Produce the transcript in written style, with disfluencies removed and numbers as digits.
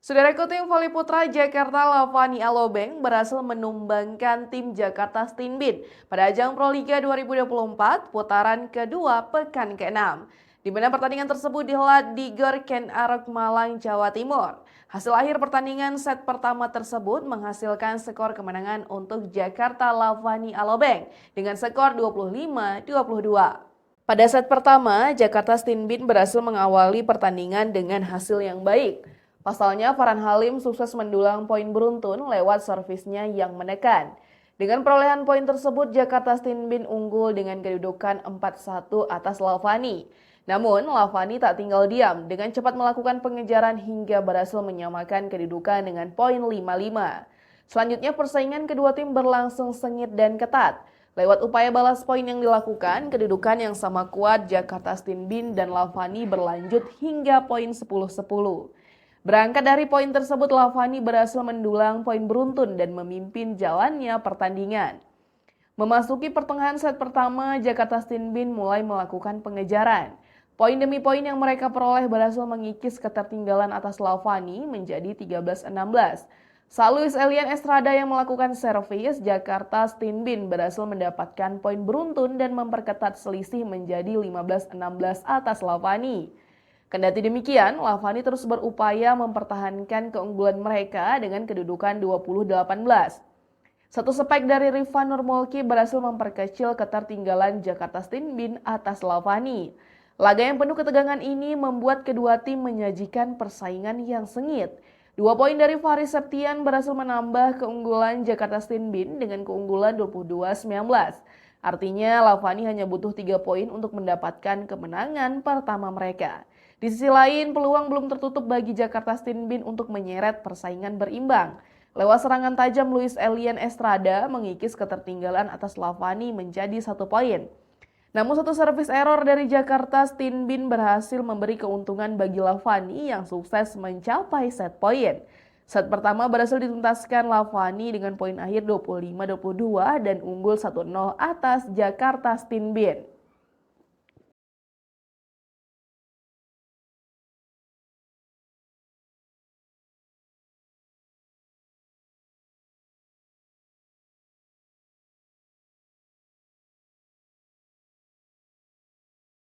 Saudaraku, tim voli putra Jakarta Lavani Alobeng berhasil menumbangkan tim Jakarta Stinbin pada ajang Proliga 2024 putaran kedua pekan ke-6. Di mana pertandingan tersebut dihelat di Gor Ken Arok Malang, Jawa Timur. Hasil akhir pertandingan set pertama tersebut menghasilkan skor kemenangan untuk Jakarta Lavani Alobeng dengan skor 25-22. Pada set pertama, Jakarta Stinbin berhasil mengawali pertandingan dengan hasil yang baik. Pasalnya, Farhan Halim sukses mendulang poin beruntun lewat servisnya yang menekan. Dengan perolehan poin tersebut, Jakarta Stinbin unggul dengan kedudukan 4-1 atas Lavani. Namun, Lavani tak tinggal diam dengan cepat melakukan pengejaran hingga berhasil menyamakan kedudukan dengan poin 5-5. Selanjutnya, persaingan kedua tim berlangsung sengit dan ketat. Lewat upaya balas poin yang dilakukan, kedudukan yang sama kuat Jakarta Stinbin dan Lavani berlanjut hingga poin 10-10. Berangkat dari poin tersebut, Lavani berhasil mendulang poin beruntun dan memimpin jalannya pertandingan. Memasuki pertengahan set pertama, Jakarta Stinbin mulai melakukan pengejaran. Poin demi poin yang mereka peroleh berhasil mengikis ketertinggalan atas Lavani menjadi 13-16. Saat Luis Elian Estrada yang melakukan servis, Jakarta Stinbin berhasil mendapatkan poin beruntun dan memperketat selisih menjadi 15-16 atas Lavani. Kendati demikian, Lavani terus berupaya mempertahankan keunggulan mereka dengan kedudukan 20-18. Satu spek dari Rifan Nurmulki berhasil memperkecil ketertinggalan Jakarta Stinbin atas Lavani. Laga yang penuh ketegangan ini membuat kedua tim menyajikan persaingan yang sengit. 2 poin dari Faris Septian berhasil menambah keunggulan Jakarta Stinbin dengan keunggulan 22-19. Artinya Lavani hanya butuh 3 poin untuk mendapatkan kemenangan pertama mereka. Di sisi lain, peluang belum tertutup bagi Jakarta Stinbin untuk menyeret persaingan berimbang. Lewat serangan tajam, Luis Elian Estrada mengikis ketertinggalan atas Lavani menjadi 1 poin. Namun satu servis error dari Jakarta Stinbin berhasil memberi keuntungan bagi Lavani yang sukses mencapai set poin. Set pertama berhasil dituntaskan Lavani dengan poin akhir 25-22 dan unggul 1-0 atas Jakarta Stinbin.